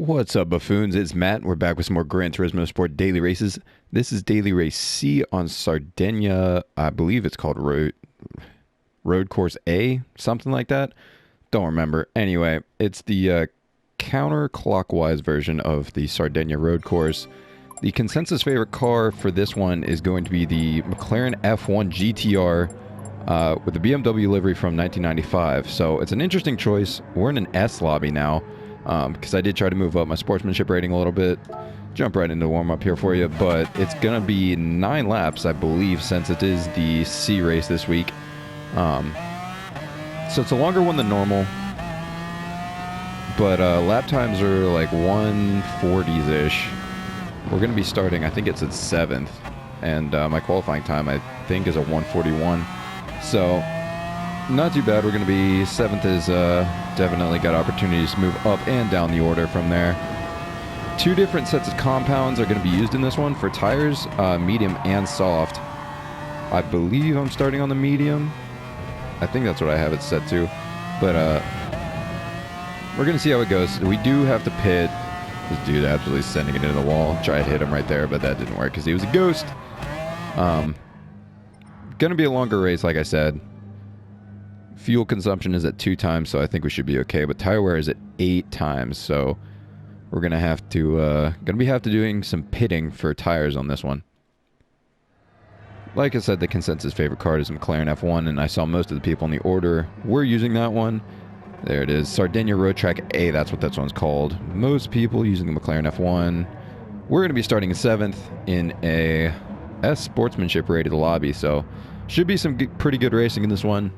What's up, buffoons? It's Matt. We're back with some more Gran Turismo Sport daily races. This is daily race C on Sardegna. I believe it's called Road Course A, something like that. Don't remember. Anyway, it's the counterclockwise version of the Sardegna Road Course. The consensus favorite car for this one is going to be the McLaren F1 GTR with the BMW livery from 1995. So it's an interesting choice. We're in an S lobby now. Because I did try to move up my sportsmanship rating a little bit. Jump right into warm-up here for you, but it's going to be 9 laps, I believe, since it is the C race this week. So it's a longer one than normal, but lap times are like 140s-ish. We're going to be starting, I think it's at 7th, and my qualifying time, I think, is a 141. So not too bad. We're going to be 7th is definitely got opportunities to move up and down the order from there. 2 different sets of compounds are going to be used in this one for tires, medium and soft. I believe I'm starting on the medium. I think that's what I have it set to. But we're going to see how it goes. We do have to pit. This dude absolutely sending it into the wall. Try to hit him right there, but that didn't work because he was a ghost. Going to be a longer race, like I said. Fuel consumption is at 2 times, so I think we should be okay. But tire wear is at 8 times, so we're gonna have to doing some pitting for tires on this one. Like I said, the consensus favorite car is McLaren F1, and I saw most of the people in the order were using that one. There it is, Sardegna Road Track A. That's what that one's called. Most people using the McLaren F1. We're gonna be starting in 7th in a S sportsmanship rated lobby, so should be some pretty good racing in this one.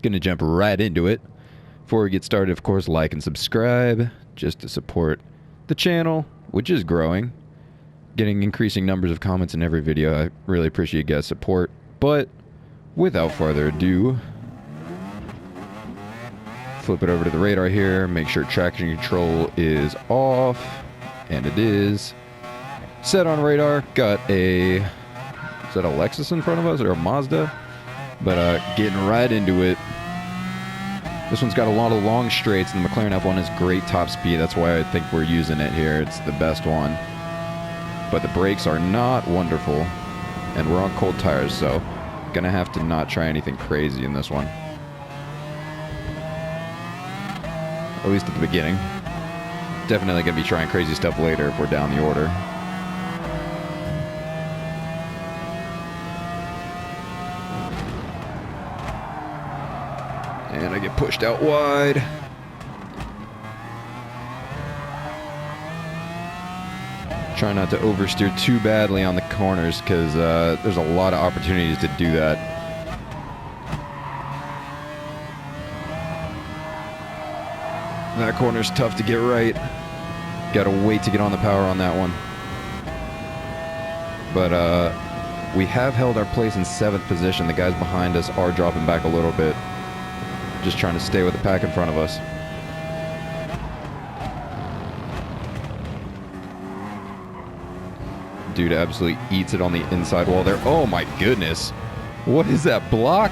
Gonna jump right into it. Before we get started, of course, like and subscribe just to support the channel, which is growing. Getting increasing numbers of comments in every video. I really appreciate you guys' support. But without further ado, flip it over to the radar here. Make sure traction control is off, and it is. Set on radar. Got a, is that a Lexus in front of us or a Mazda? But getting right into it. This one's got a lot of long straights, and the McLaren F1 has great top speed. That's why I think we're using it here. It's the best one. But the brakes are not wonderful, and we're on cold tires, so gonna have to not try anything crazy in this one. At least at the beginning. Definitely gonna be trying crazy stuff later if we're down the order. And I get pushed out wide. Try not to oversteer too badly on the corners because there's a lot of opportunities to do that. That corner's tough to get right. Gotta wait to get on the power on that one. But we have held our place in 7th position. The guys behind us are dropping back a little bit. Just trying to stay with the pack in front of us. Dude absolutely eats it on the inside wall there. Oh my goodness. What is that block?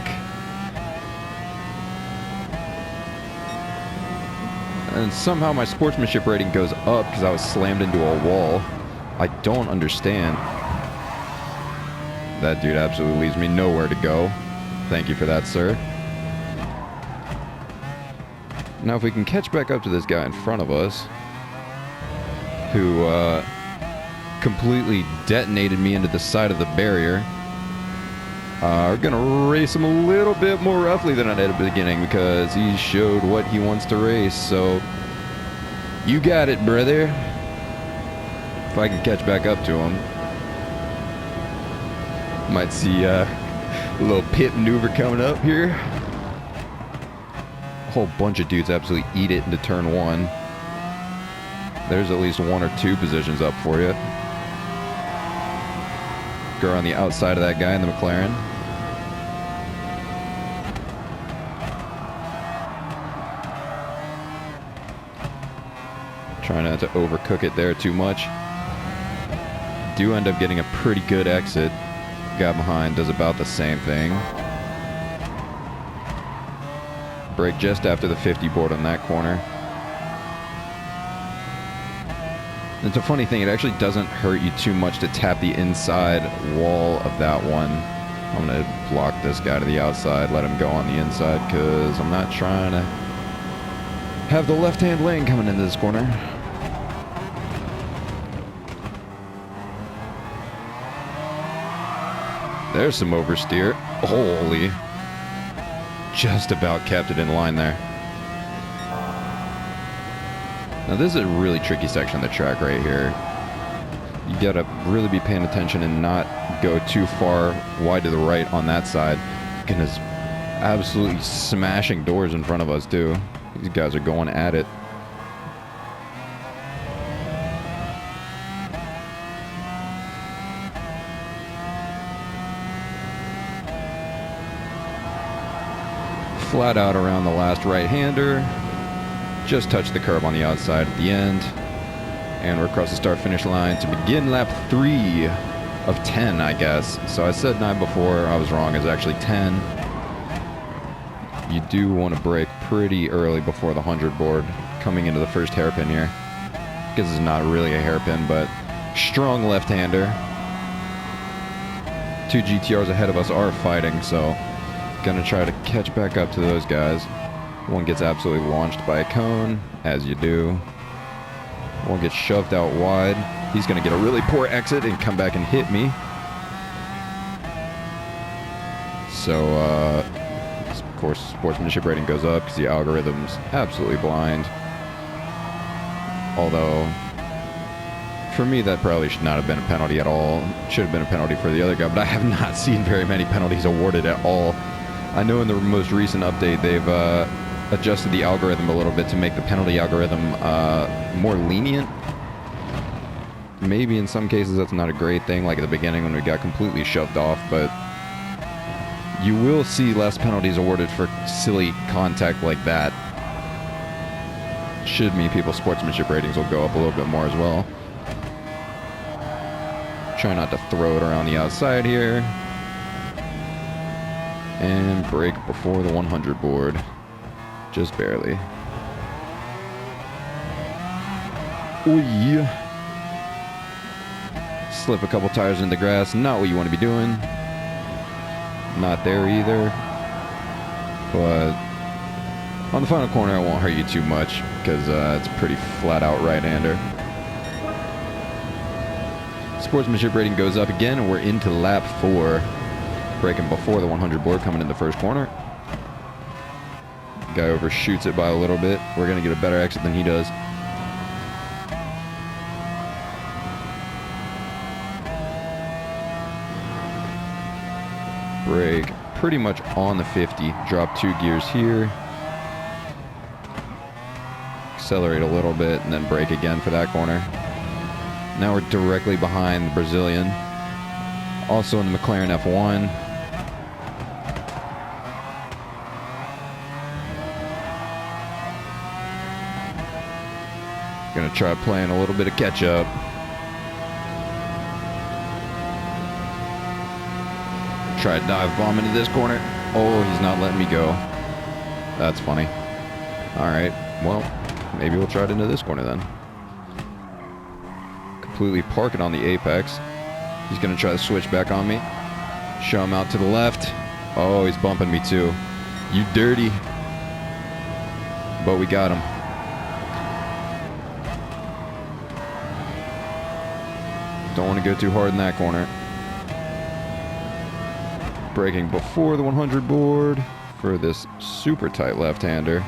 And somehow my sportsmanship rating goes up because I was slammed into a wall. I don't understand. That dude absolutely leaves me nowhere to go. Thank you for that, sir. Now, if we can catch back up to this guy in front of us, who completely detonated me into the side of the barrier, we're going to race him a little bit more roughly than I did at the beginning because he showed what he wants to race. So, you got it, brother. If I can catch back up to him, might see a little pit maneuver coming up here. Whole bunch of dudes absolutely eat it into turn 1. There's at least 1 or 2 positions up for you. Go around the outside of that guy in the McLaren. Try not to overcook it there too much. Do end up getting a pretty good exit. Guy behind does about the same thing. Brake just after the 50 board on that corner. It's a funny thing, it actually doesn't hurt you too much to tap the inside wall of that one. I'm going to block this guy to the outside, let him go on the inside, because I'm not trying to have the left-hand lane coming into this corner. There's some oversteer. Holy. Just about kept it in line there. Now this is a really tricky section of the track right here. You gotta really be paying attention and not go too far wide to the right on that side. Goodness, absolutely smashing doors in front of us too. These guys are going at it. Flat out around the last right-hander. Just touched the curb on the outside at the end. And we're across the start-finish line to begin lap 3 of 10, I guess. So I said 9 before. I was wrong. It's actually 10. You do want to brake pretty early before the 100 board coming into the first hairpin here. Because it's not really a hairpin, but strong left-hander. 2 GTRs ahead of us are fighting, so gonna try to catch back up to those guys. One gets absolutely launched by a cone, as you do. One gets shoved out wide. He's going to get a really poor exit and come back and hit me. So, of course, sportsmanship rating goes up because the algorithm's absolutely blind. Although, for me, that probably should not have been a penalty at all. Should have been a penalty for the other guy, but I have not seen very many penalties awarded at all. I know in the most recent update they've adjusted the algorithm a little bit to make the penalty algorithm more lenient. Maybe in some cases that's not a great thing, like at the beginning when we got completely shoved off, but you will see less penalties awarded for silly contact like that. Should mean people's sportsmanship ratings will go up a little bit more as well. Try not to throw it around the outside here. And brake before the 100 board. Just barely. Oh yeah. Slip a couple tires in the grass. Not what you want to be doing. Not there either. But on the final corner, I won't hurt you too much because it's a pretty flat out right-hander. Sportsmanship rating goes up again, and we're into lap 4. Braking before the 100 board coming in the first corner. Guy overshoots it by a little bit. We're going to get a better exit than he does. Brake pretty much on the 50. Drop 2 gears here. Accelerate a little bit and then brake again for that corner. Now we're directly behind the Brazilian. Also in the McLaren F1. Gonna try playing a little bit of catch up. Try to dive bomb into this corner. Oh, he's not letting me go. That's funny. Alright, well, maybe we'll try it into this corner then. Completely park it on the apex. He's gonna try to switch back on me. Show him out to the left. Oh, he's bumping me too. You dirty. But we got him. Don't want to go too hard in that corner. Braking before the 100 board for this super tight left-hander.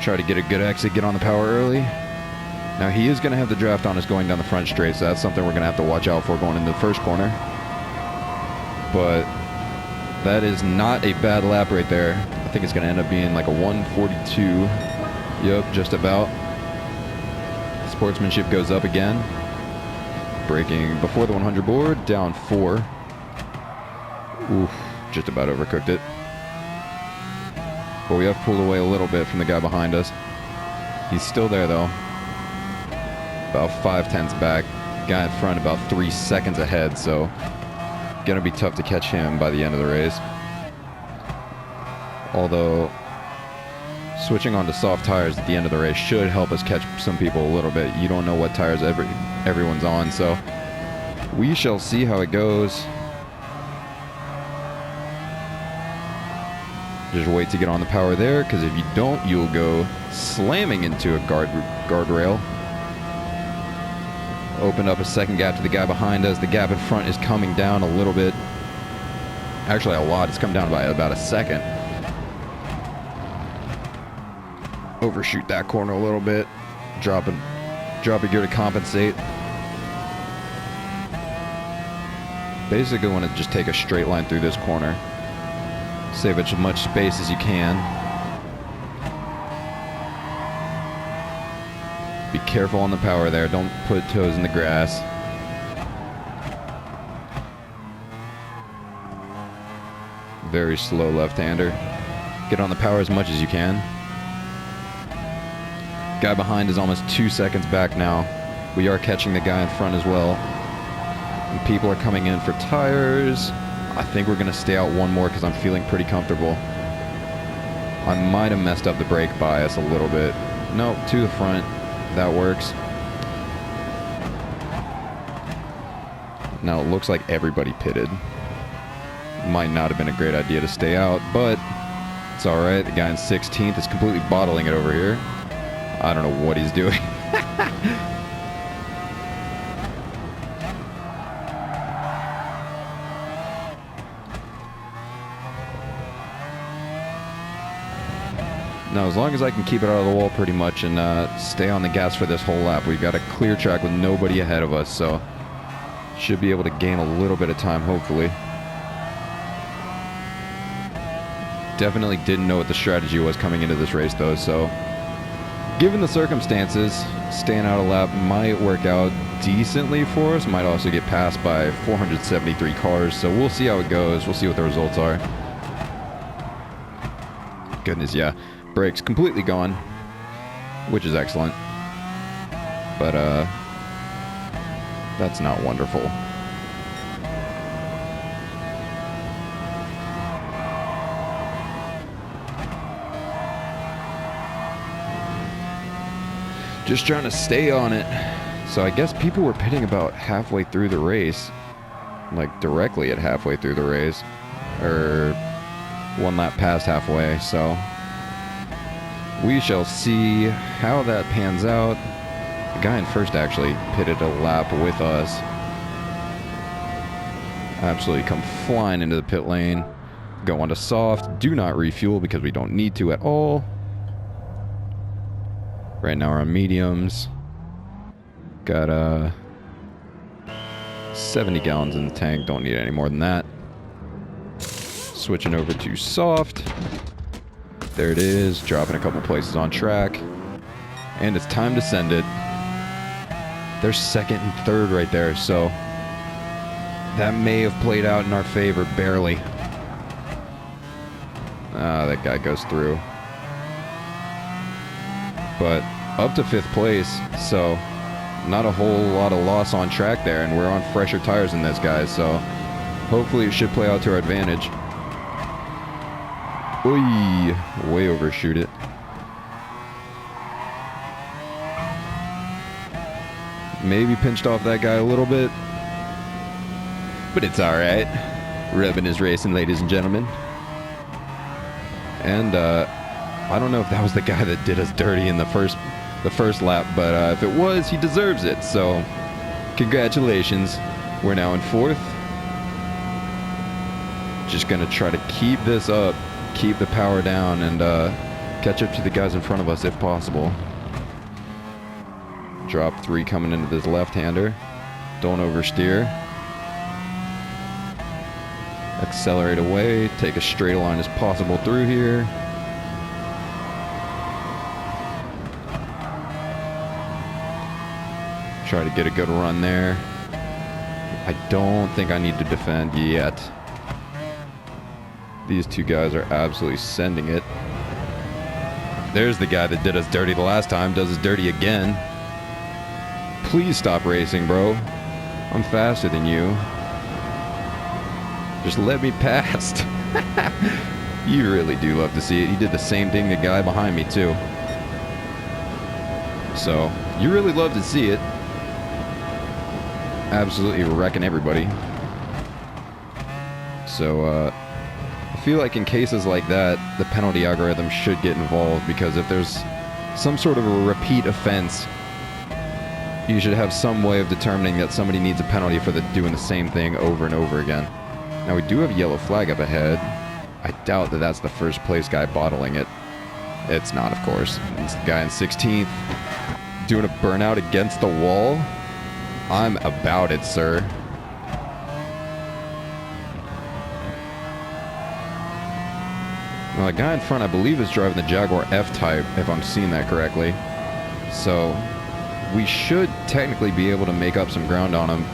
Try to get a good exit, get on the power early. Now he is going to have the draft on us going down the front straight, so that's something we're going to have to watch out for going into the first corner. But that is not a bad lap right there. I think it's going to end up being like a 142. Yep, just about. Sportsmanship goes up again. Braking before the 100 board, down 4. Oof, just about overcooked it. But we have pulled away a little bit from the guy behind us. He's still there though. About 5/10 back. Guy in front about 3 seconds ahead, so gonna be tough to catch him by the end of the race. Although switching on to soft tires at the end of the race should help us catch some people a little bit. You don't know what tires everyone's on, so we shall see how it goes. Just wait to get on the power there, because if you don't, you'll go slamming into a guardrail. Open up a second gap to the guy behind us. The gap in front is coming down a little bit. Actually, a lot. It's come down by about a second. Overshoot that corner a little bit. Drop a gear to compensate. Basically want to just take a straight line through this corner. Save as much space as you can. Be careful on the power there. Don't put toes in the grass. Very slow left-hander. Get on the power as much as you can. Guy behind is almost 2 seconds back now. We are catching the guy in front as well. And people are coming in for tires. I think we're going to stay out one more because I'm feeling pretty comfortable. I might have messed up the brake bias a little bit. No, to the front. That works. Now it looks like everybody pitted. Might not have been a great idea to stay out, but it's alright. The guy in 16th is completely bottling it over here. I don't know what he's doing. Now, as long as I can keep it out of the wall pretty much and stay on the gas for this whole lap, we've got a clear track with nobody ahead of us, so should be able to gain a little bit of time, hopefully. Definitely didn't know what the strategy was coming into this race, though, so given the circumstances, staying out a lap might work out decently for us. Might also get passed by 473 cars, so we'll see how it goes. We'll see what the results are. Goodness, yeah. Brakes completely gone, which is excellent. But, that's not wonderful. Just trying to stay on it. So I guess people were pitting about halfway through the race. Like, directly at halfway through the race. Or one lap past halfway, so we shall see how that pans out. The guy in first actually pitted a lap with us. Absolutely come flying into the pit lane. Go onto soft. Do not refuel because we don't need to at all. Right now we're on mediums. Got 70 gallons in the tank. Don't need any more than that. Switching over to soft. There it is, dropping a couple places on track. And it's time to send it. There's second and third right there, so that may have played out in our favor, barely. Ah, that guy goes through. But up to 5th place, so not a whole lot of loss on track there, and we're on fresher tires than this guy, so hopefully it should play out to our advantage. Oy, way overshoot it. Maybe pinched off that guy a little bit, but it's alright. Rubbing is racing, ladies and gentlemen. And I don't know if that was the guy that did us dirty in the first lap, but if it was, he deserves it. So congratulations. We're now in 4th. Just gonna try to keep this up, keep the power down, and catch up to the guys in front of us if possible. Drop 3 coming into this left-hander. Don't oversteer. Accelerate away. Take as straight a line as possible through here. Try to get a good run there. I don't think I need to defend yet. These two guys are absolutely sending it. There's the guy that did us dirty the last time, does us dirty again. Please stop racing, bro. I'm faster than you. Just let me past. You really do love to see it. He did the same thing to the guy behind me, too. So, you really love to see it. Absolutely wrecking everybody. So, I feel like in cases like that, the penalty algorithm should get involved, because if there's some sort of a repeat offense, you should have some way of determining that somebody needs a penalty for doing the same thing over and over again. Now, we do have a yellow flag up ahead. I doubt that that's the first place guy bottling it. It's not, of course. It's the guy in 16th doing a burnout against the wall. I'm about it, sir. Now, the guy in front, I believe, is driving the Jaguar F-Type, if I'm seeing that correctly. So, we should technically be able to make up some ground on him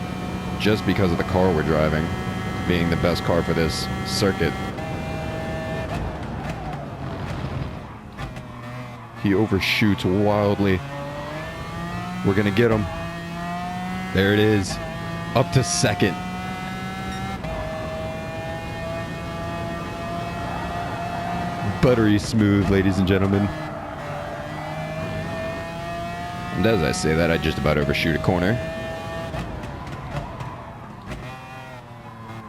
just because of the car we're driving being the best car for this circuit. He overshoots wildly. We're going to get him. There it is. Up to second. Buttery smooth, ladies and gentlemen. And as I say that, I just about overshoot a corner.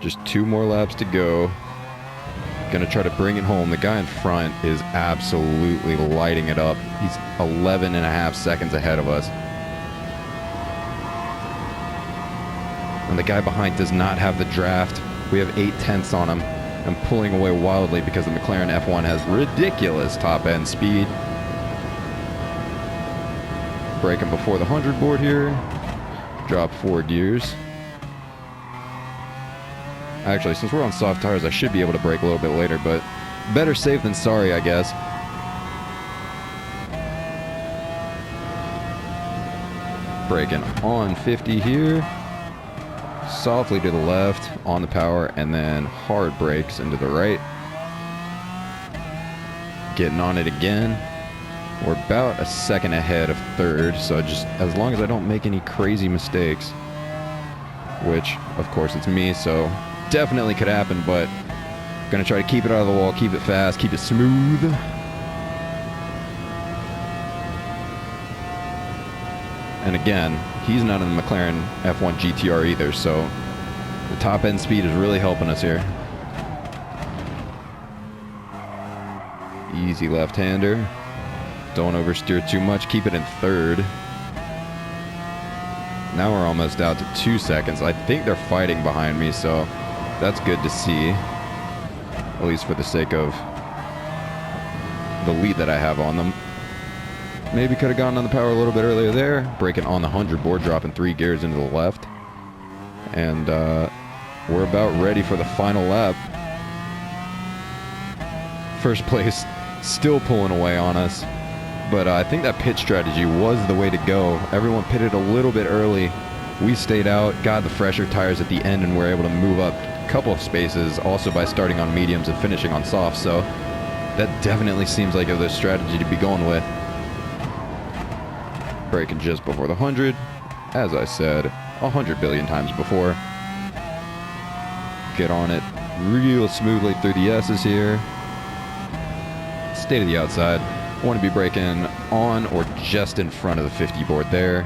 Just 2 more laps to go. Gonna try to bring it home. The guy in front is absolutely lighting it up. He's 11.5 seconds ahead of us. And the guy behind does not have the draft. We have 8/10 on him. I'm pulling away wildly because the McLaren F1 has ridiculous top-end speed. Braking before the 100 board here. Drop 4 gears. Actually, since we're on soft tires, I should be able to brake a little bit later, but better safe than sorry, I guess. Braking on 50 here. Softly to the left, on the power, and then hard brakes into the right. Getting on it again. We're about a second ahead of third, so just as long as I don't make any crazy mistakes, which, of course, it's me, so definitely could happen, but gonna try to keep it out of the wall, keep it fast, keep it smooth. And again, he's not in the McLaren F1 GTR either, so the top end speed is really helping us here. Easy left-hander. Don't oversteer too much, keep it in third. Now we're almost out to 2 seconds. I think they're fighting behind me, so that's good to see, at least for the sake of the lead that I have on them. Maybe could have gotten on the power a little bit earlier there. Braking on the 100 board, dropping 3 gears into the left. And we're about ready for the final lap. First place still pulling away on us. But I think that pit strategy was the way to go. Everyone pitted a little bit early. We stayed out, got the fresher tires at the end, and were able to move up couple of spaces also by starting on mediums and finishing on softs, so that definitely seems like the strategy to be going with. Braking just before the 100, as I said 100 billion times before. Get on it real smoothly through the S's here. Stay to the outside. Want to be braking on or just in front of the 50 board there.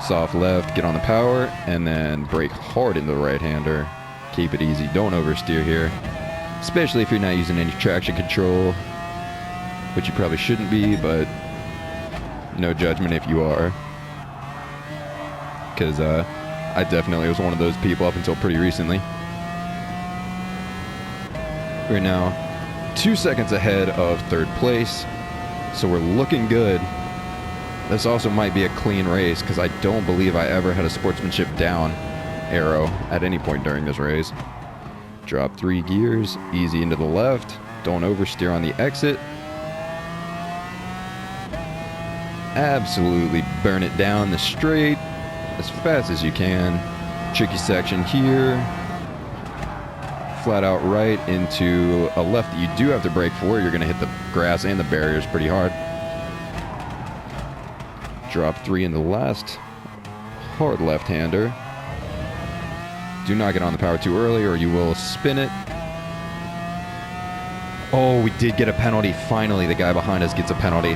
Soft left, get on the power, and then brake hard into the right-hander. Keep it easy, don't oversteer here, especially if you're not using any traction control, which you probably shouldn't be, but no judgment if you are, because I definitely was one of those people up until pretty recently. We're now 2 seconds ahead of third place, so we're looking good. This also might be a clean race, because I don't believe I ever had a sportsmanship down arrow at any point during this race. Drop 3 gears, easy into the left, don't oversteer on the exit. Absolutely burn it down the straight as fast as you can. Tricky section here. Flat out right into a left that you do have to brake for. You're going to hit the grass and the barriers pretty hard. Drop 3 in the last. Hard left-hander. Do not get on the power too early or you will spin it. Oh, we did get a penalty. Finally, the guy behind us gets a penalty.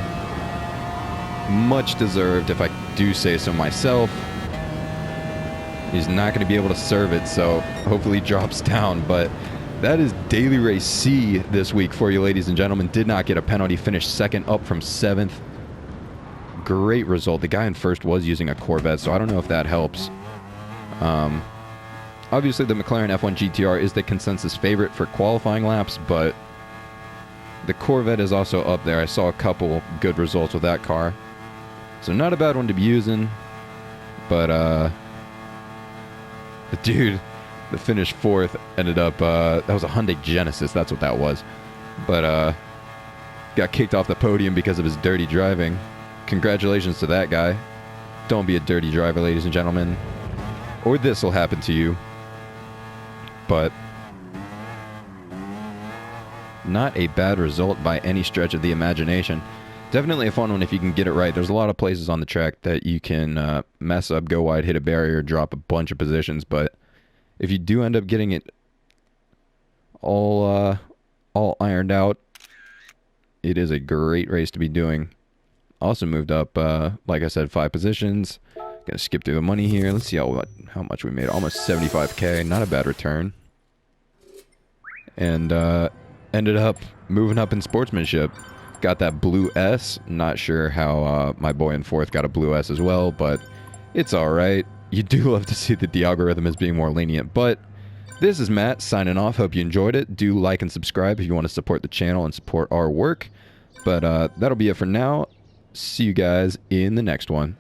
Much deserved, if I do say so myself. He's not going to be able to serve it, so hopefully he drops down. But that is Daily Race C this week for you, ladies and gentlemen. Did not get a penalty. Finished second, up from 7th. Great result. The guy in first was using a Corvette, so I don't know if that helps. Obviously, the McLaren F1 GTR is the consensus favorite for qualifying laps, but the Corvette is also up there. I saw a couple good results with that car. So not a bad one to be using. But, the dude that finished 4th ended up, that was a Hyundai Genesis. That's what that was. But, got kicked off the podium because of his dirty driving. Congratulations to that guy. Don't be a dirty driver, ladies and gentlemen. Or this will happen to you. But not a bad result by any stretch of the imagination. Definitely a fun one if you can get it right. There's a lot of places on the track that you can mess up, go wide, hit a barrier, drop a bunch of positions. But if you do end up getting it all ironed out, it is a great race to be doing. Also moved up, like I said, 5 positions. Gonna skip through the money here. Let's see how much we made. Almost 75K. Not a bad return. And ended up moving up in sportsmanship. Got that blue S. Not sure how my boy in 4th got a blue S as well, but it's alright. You do love to see that the algorithm is being more lenient. But this is Matt signing off. Hope you enjoyed it. Do like and subscribe if you want to support the channel and support our work. But that'll be it for now. See you guys in the next one.